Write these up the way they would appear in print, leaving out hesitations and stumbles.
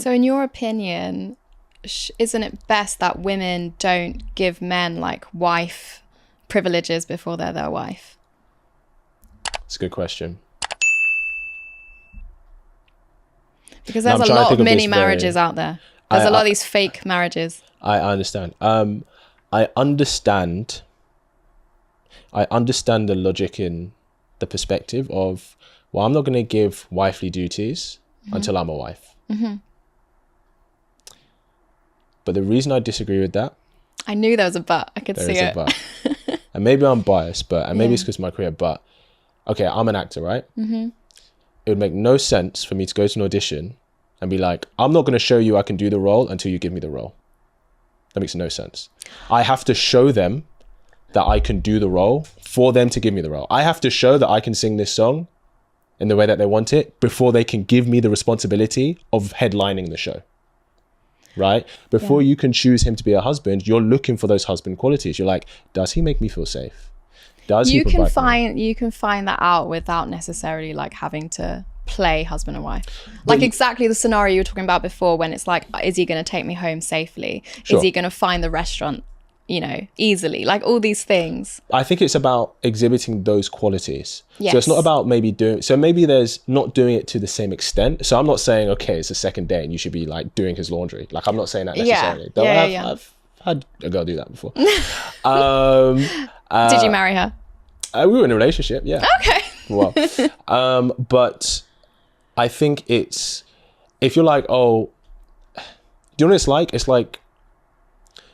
So in your opinion, isn't it best that women don't give men like wife privileges before they're their wife? It's a good question. Because there's a lot of mini marriages out there. There's a lot of these fake marriages. I understand. I understand the logic in the perspective of, well, I'm not going to give wifely duties until I'm a wife. But the reason I disagree with that, I knew there was a but. I could see it. There is a but. And maybe I'm biased, and maybe it's because of my career, but okay, I'm an actor, right? It would make no sense for me to go to an audition and be like, I'm not going to show you I can do the role until you give me the role. That makes no sense. I have to show them that I can do the role for them to give me the role. I have to show that I can sing this song in the way that they want it before they can give me the responsibility of headlining the show. Right? Before you can choose him to be a husband, you're looking for those husband qualities. You're like, does he make me feel safe? Does he provide for me? You can find that out without necessarily like having to play husband and wife. Like exactly the scenario you were talking about before, when it's like, is he going to take me home safely? Sure. Is he going to find the restaurant, you know, easily? Like all these things. I think it's about exhibiting those qualities. Yes. So it's not about maybe there's not doing it to the same extent. So I'm not saying, okay, it's the second day and you should be like doing his laundry. Like I'm not saying that necessarily. I've had a girl do that before. Did you marry her? We were in a relationship, yeah. Okay. Well, but I think it's, if you're like, oh, do you know what it's like? It's like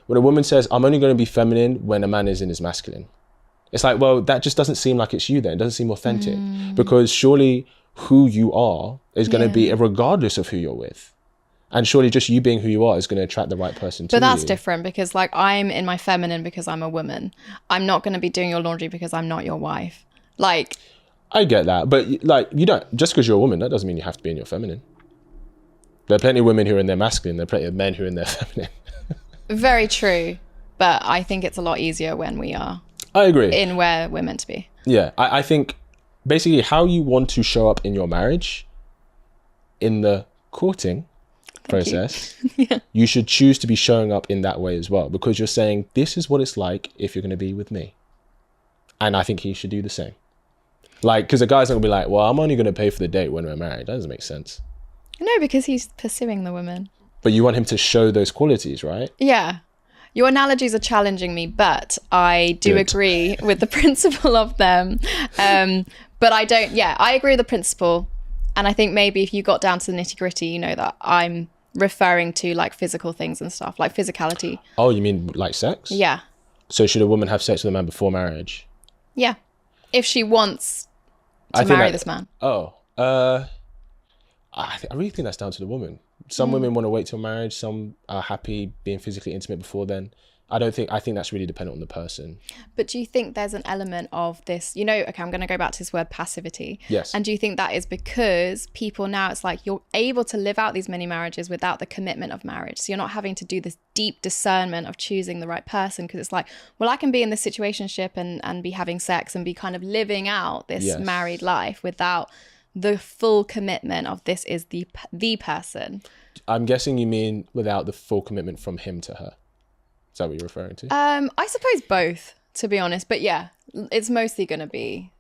when a woman says, I'm only going to be feminine when a man is in his masculine. It's like, well, that just doesn't seem like it's you then. It doesn't seem authentic because surely who you are is going to be regardless of who you're with. And surely just you being who you are is going to attract the right person to you. But that's different because like I'm in my feminine because I'm a woman. I'm not going to be doing your laundry because I'm not your wife. Like, I get that. But like, you don't, just because you're a woman, that doesn't mean you have to be in your feminine. There are plenty of women who are in their masculine. There are plenty of men who are in their feminine. Very true. But I think it's a lot easier when we are I agree. in where we're meant to be. Yeah. I think basically how you want to show up in your marriage, in the courting process, you should choose to be showing up in that way as well, because you're saying, this is what it's like if you're going to be with me. And I think he should do the same. Like, because the guy's not going to be like, well, I'm only going to pay for the date when we're married. That doesn't make sense. No, because he's pursuing the woman. But you want him to show those qualities, right? Yeah. Your analogies are challenging me, but I do agree with the principle of them. But I don't, I agree with the principle. And I think maybe if you got down to the nitty gritty, you know that I'm referring to like physical things and stuff, like physicality. Oh, you mean like sex? Yeah. So should a woman have sex with a man before marriage? Yeah. If she wants to marry this man. Oh, I really think that's down to the woman. Some women want to wait till marriage. Some are happy being physically intimate before then. I think that's really dependent on the person. But do you think there's an element of this, you know, okay, I'm going to go back to this word passivity. Yes. And do you think that is because people now, it's like you're able to live out these mini marriages without the commitment of marriage. So you're not having to do this deep discernment of choosing the right person, because it's like, well, I can be in this situationship and be having sex and be kind of living out this married life without the full commitment of this is the person. I'm guessing you mean without the full commitment from him to her. Is that what you're referring to? I suppose both, to be honest. But yeah, it's mostly going to be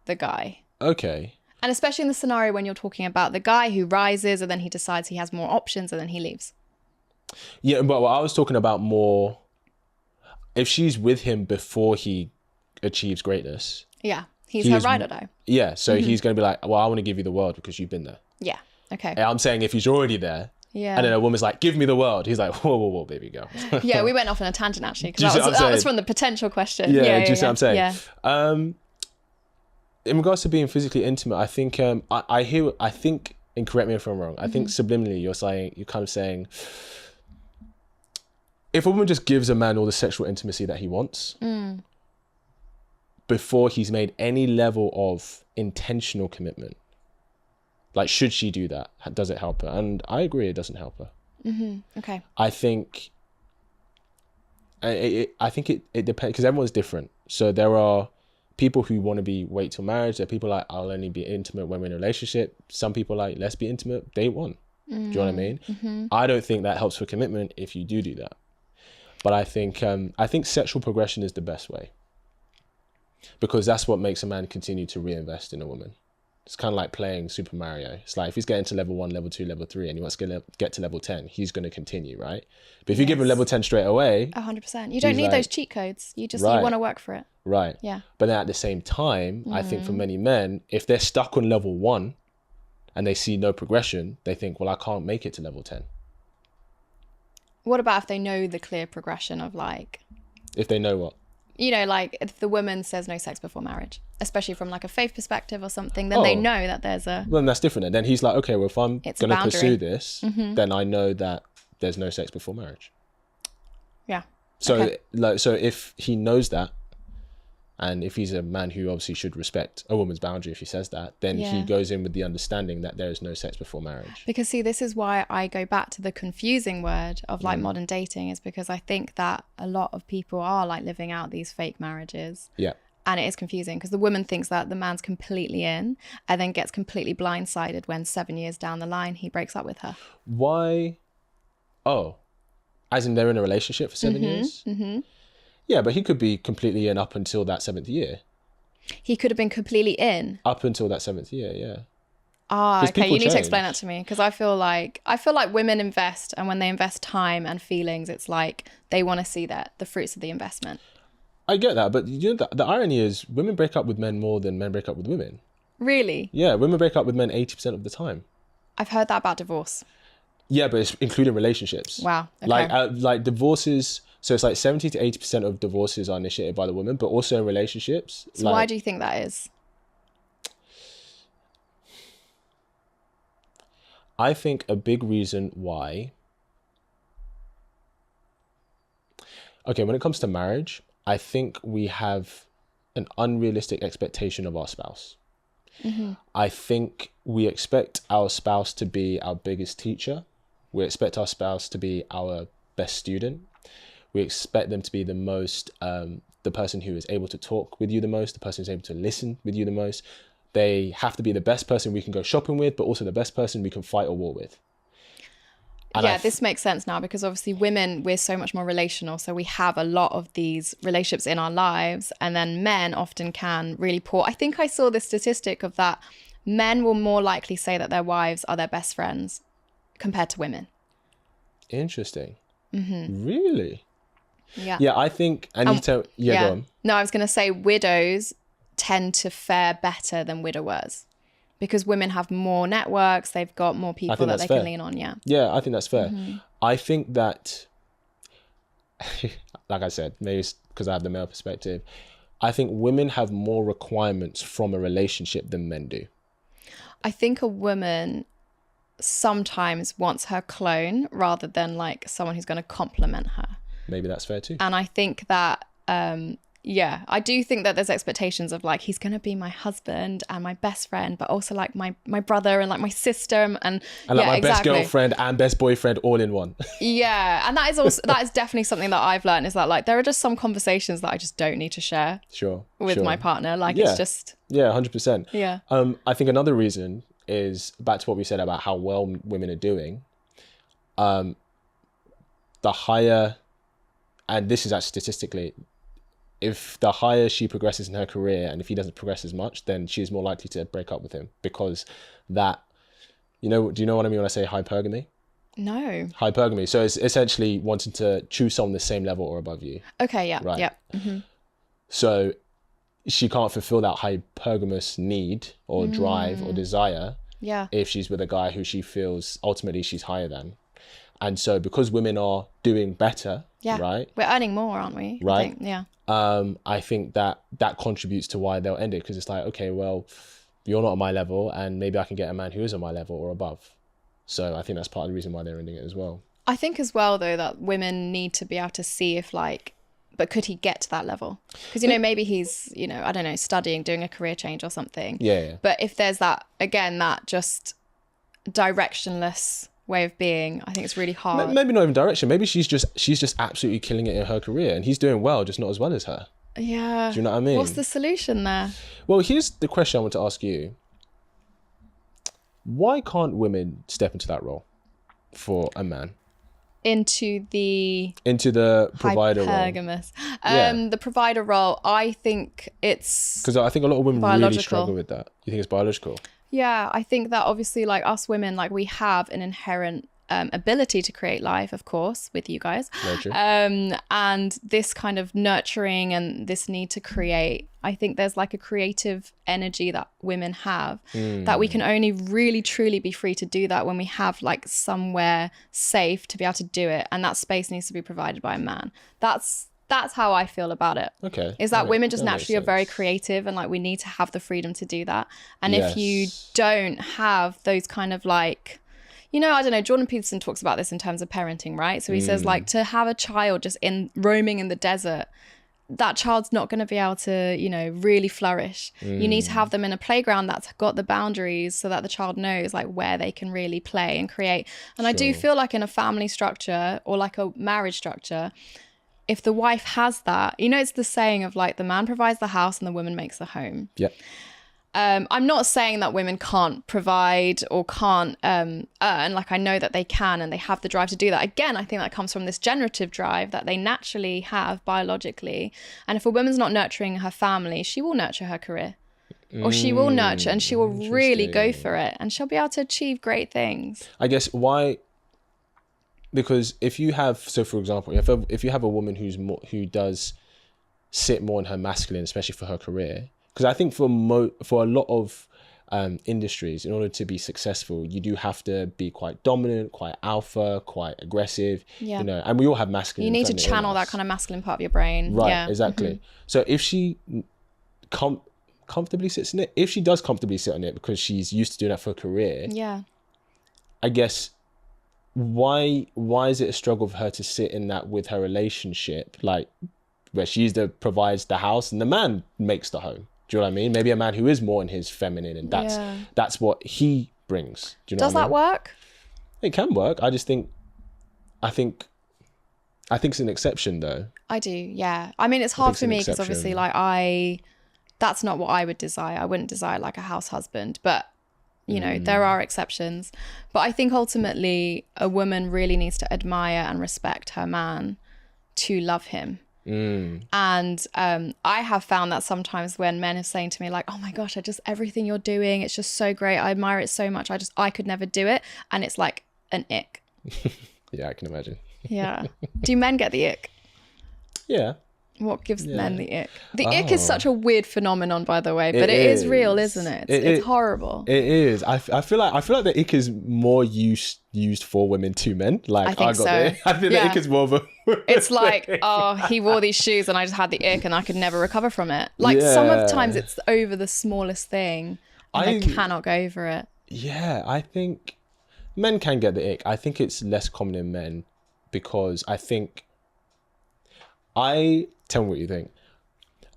the guy. Okay. And especially in the scenario when you're talking about the guy who rises and then he decides he has more options and then he leaves. Yeah, but I was talking about more if she's with him before he achieves greatness. Yeah, he's her ride or die. Yeah, so he's going to be like, well, I want to give you the world because you've been there. Yeah, okay. And I'm saying if he's already there, yeah. And then a woman's like, give me the world. He's like, whoa, baby girl. Yeah, we went off on a tangent actually, because that was from the potential question. Yeah, do you see what I'm saying? Yeah. In regards to being physically intimate, I think, I think, and correct me if I'm wrong, I think subliminally you're kind of saying, if a woman just gives a man all the sexual intimacy that he wants, before he's made any level of intentional commitment, like, should she do that? Does it help her? And I agree, it doesn't help her. Okay. I think it depends, because everyone's different. So there are people who want to wait till marriage. There are people like, I'll only be intimate when we're in a relationship. Some people like, let's be intimate day one. Do you know what I mean? I don't think that helps for commitment if you do that. But I think sexual progression is the best way, because that's what makes a man continue to reinvest in a woman. It's kind of like playing Super Mario. It's like if he's getting to level 1, level 2, level 3, and he wants to get to level 10, he's going to continue, right? But if you give him level 10 straight away... 100%. You don't need those cheat codes. You want to work for it. Right. Yeah. But then at the same time, I think for many men, if they're stuck on level 1 and they see no progression, they think, well, I can't make it to level 10. What about if they know the clear progression of like... If they know what? You know, like if the woman says no sex before marriage, especially from like a faith perspective or something, then they know that there's a... Well, then that's different. And then he's like, okay, well, if I'm going to pursue this, then I know that there's no sex before marriage. Yeah. So, so if he knows that, and if he's a man who obviously should respect a woman's boundary, if he says that, then he goes in with the understanding that there is no sex before marriage. Because see, this is why I go back to the confusing word of like modern dating, is because I think that a lot of people are like living out these fake marriages. Yeah. And it is confusing because the woman thinks that the man's completely in and then gets completely blindsided when 7 years down the line he breaks up with her. Why? Oh, as in they're in a relationship for 7 years? Mm-hmm. Yeah, but he could be completely in up until that 7th year. He could have been completely in? Up until that 7th year, yeah. Ah, okay, you need to explain that to me, because I feel like women invest, and when they invest time and feelings, it's like they want to see that the fruits of the investment. I get that, but you know the irony is women break up with men more than men break up with women. Really? Yeah, women break up with men 80% of the time. I've heard that about divorce. Yeah, but it's including relationships. Wow. Okay. Like divorces. So it's like 70 to 80% of divorces are initiated by the woman, but also in relationships. So why do you think that is? I think a big reason why. Okay, when it comes to marriage, I think we have an unrealistic expectation of our spouse. Mm-hmm. I think we expect our spouse to be our biggest teacher. We expect our spouse to be our best student. We expect them to be the most, the person who is able to talk with you the most, the person who's able to listen with you the most. They have to be the best person we can go shopping with, but also the best person we can fight a war with. And this makes sense now, because obviously women, we're so much more relational. So we have a lot of these relationships in our lives, and then men often can really pour. I think I saw this statistic of that men will more likely say that their wives are their best friends compared to women. Interesting. Mm-hmm. Really? Yeah. Yeah, I think, and you tell, go on. No, I was going to say widows tend to fare better than widowers, because women have more networks, they've got more people that they can lean on. Yeah, I think that's fair. Mm-hmm. I think that, like I said, maybe it's because I have the male perspective, I think women have more requirements from a relationship than men do. I think a woman sometimes wants her clone rather than like someone who's going to complement her. Maybe that's fair too. And I think that, I do think that there's expectations of like, he's going to be my husband and my best friend, but also like my brother and like my sister and like my best girlfriend and best boyfriend all in one. Yeah. And that is definitely something that I've learned, is that like, there are just some conversations that I just don't need to share with my partner. Like it's just. Yeah, 100%. Yeah. I think another reason is back to what we said about how well women are doing. The higher, and this is actually statistically, if the higher she progresses in her career and if he doesn't progress as much, then she's more likely to break up with him, because that, do you know what I mean when I say hypergamy? No. Hypergamy. So it's essentially wanting to choose someone the same level or above you. Okay, yeah. Right. Yeah. Mm-hmm. So she can't fulfill that hypergamous need or drive or desire if she's with a guy who she feels ultimately she's higher than. And so because women are doing better, right? We're earning more, aren't we? Right. I think, yeah. I think that contributes to why they'll end it, because it's like, okay, well, you're not on my level and maybe I can get a man who is on my level or above. So I think that's part of the reason why they're ending it as well. I think as well, though, that women need to be able to see if like, but could he get to that level? Because, maybe he's, I don't know, studying, doing a career change or something. Yeah. But if there's that, again, that just directionless way of being, I think it's really hard. Maybe not even direction. Maybe she's just absolutely killing it in her career and he's doing well, just not as well as her. Yeah. Do you know what I mean? What's the solution there? Well, here's the question I want to ask you. Why can't women step into that role? for a man into the provider role? Hypergamous. The provider role, I think it's because I think a lot of women really struggle with that. You think it's biological? Yeah, I think that obviously, like, us women, like, we have an inherent ability to create life, of course, with you guys. Very true. And this kind of nurturing and this need to create, I think there's like a creative energy that women have that we can only really truly be free to do that when we have like somewhere safe to be able to do it, and that space needs to be provided by a man. That's how I feel about it. Okay. Is that women just naturally are very creative, and like we need to have the freedom to do that. And if you don't have those kind of like, you know, I don't know, Jordan Peterson talks about this in terms of parenting, right? So he says like to have a child just roaming in the desert, that child's not going to be able to, you know, really flourish. You need to have them in a playground that's got the boundaries so that the child knows like where they can really play and create. And I do feel like in a family structure or like a marriage structure, if the wife has that, you know, it's the saying of like the man provides the house and the woman makes the home. Yeah. I'm not saying that women can't provide or can't earn. Like, I know that they can and they have the drive to do that. Again, I think that comes from this generative drive that they naturally have biologically. And if a woman's not nurturing her family, she will nurture her career. Or she will nurture and she will really go for it. And she'll be able to achieve great things. I guess why... Because if you have, so for example, if you have a woman who does sit more in her masculine, especially for her career, because I think for a lot of industries, in order to be successful, you do have to be quite dominant, quite alpha, quite aggressive. Yeah. You know, and we all have masculine. You need to channel that kind of masculine part of your brain. Right. Yeah. Exactly. Mm-hmm. So if she comfortably sits in it, if she does comfortably sit on it because she's used to doing that for her career. Yeah. I guess. Why is it a struggle for her to sit in that with her relationship, like where provides the house and the man makes the home? Do you know what I mean? Maybe a man who is more in his feminine, and that's what he brings. Do you know Does that work? It can work. I think it's an exception though. I do, yeah. I mean, it's hard for me because obviously, like that's not what I would desire. I wouldn't desire like a house husband, but you know, there are exceptions. But I think ultimately a woman really needs to admire and respect her man to love him. And I have found that sometimes when men are saying to me like, oh my gosh, everything you're doing, it's just so great. I admire it so much. I could never do it. And it's like an ick. Yeah, I can imagine. Yeah. Do men get the ick? Yeah. What gives men the ick? The ick is such a weird phenomenon, by the way, but it is real, isn't it? It's horrible. It is. I feel like the ick is more used for women to men. Like I think the ick is more of a. It's like, oh, he wore these shoes and I just had the ick and I could never recover from it. Like sometimes it's over the smallest thing and they cannot go over it. Yeah, I think men can get the ick. I think it's less common in men because I think. Tell me what you think.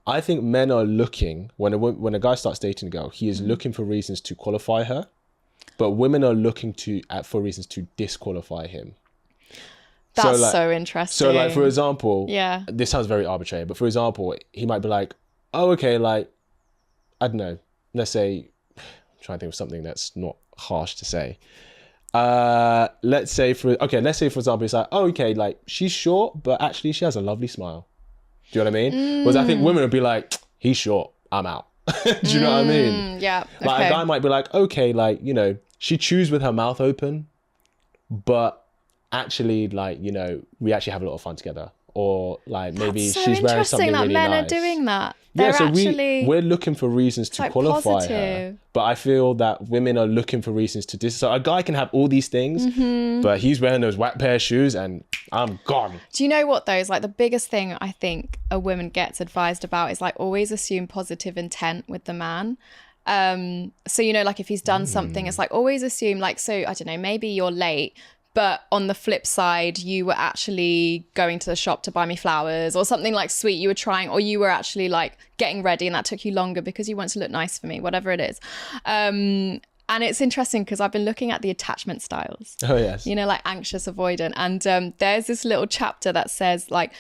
I think men are looking, when a guy starts dating a girl, he is looking for reasons to qualify her, but women are looking for reasons to disqualify him. That's so interesting. So like, for example, this sounds very arbitrary, but for example, he might be like, oh, okay, like, I don't know, let's say, I'm trying to think of something that's not harsh to say. Let's say for example, it's like, oh, okay, like she's short, but actually she has a lovely smile. Do you know what I mean? Whereas I think women would be like, he's short, I'm out. Do you know what I mean? Yeah. Okay. Like a guy might be like, okay, like, you know, she chews with her mouth open, but actually, like, you know, we actually have a lot of fun together. Or like maybe she's wearing something really nice. Men are doing that. We're looking for reasons to qualify her. But I feel that women are looking for reasons to So a guy can have all these things, but he's wearing those whack pair of shoes and I'm gone. Do you know what though? Is like the biggest thing I think a woman gets advised about is like always assume positive intent with the man. So, you know, like if he's done something, it's like always assume like, so I don't know, maybe you're late, but on the flip side, you were actually going to the shop to buy me flowers or something like sweet you were trying, or you were actually like getting ready and that took you longer because you wanted to look nice for me, whatever it is. And it's interesting because I've been looking at the attachment styles. Oh, yes. You know, like anxious, avoidant. And there's this little chapter that says like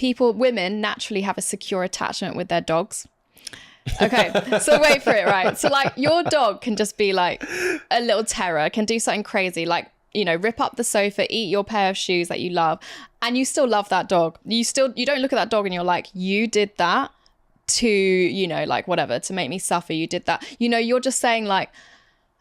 women naturally have a secure attachment with their dogs. Okay, so wait for it, right? So like your dog can just be like a little terror, can do something crazy, like you know, rip up the sofa, eat your pair of shoes that you love, and you still love that dog. You don't look at that dog and you're like, you did that to, you know, like whatever, to make me suffer. You did that. You know, you're just saying like,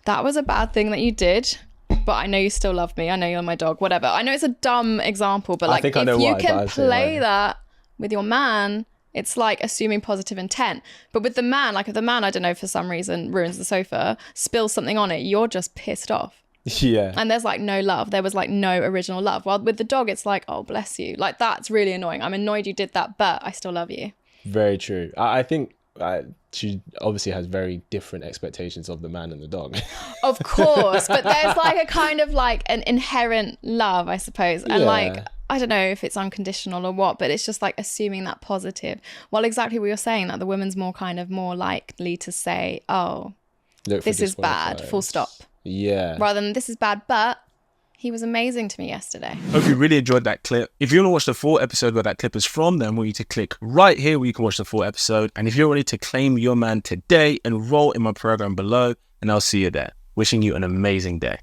that was a bad thing that you did, but I know you still love me. I know you're my dog, whatever. I know it's a dumb example, but like, if you can play that with your man, it's like assuming positive intent. But with the man, like if the man, I don't know, for some reason ruins the sofa, spills something on it, you're just pissed off. Yeah. And there's like no love. There was like no original love. While with the dog, it's like, oh, bless you. Like, that's really annoying. I'm annoyed you did that, but I still love you. Very true. I think she obviously has very different expectations of the man and the dog. Of course. But there's like a kind of like an inherent love, I suppose. And like, I don't know if it's unconditional or what, but it's just like assuming that positive. Well, exactly what you're saying, that the woman's more likely to say, oh, this is bad, full stop. Yeah. Rather than this is bad, but he was amazing to me yesterday. Hope you really enjoyed that clip. If you want to watch the full episode where that clip is from, then I want you to click right here where you can watch the full episode. And if you're ready to claim your man today, enroll in my program below, and I'll see you there. Wishing you an amazing day.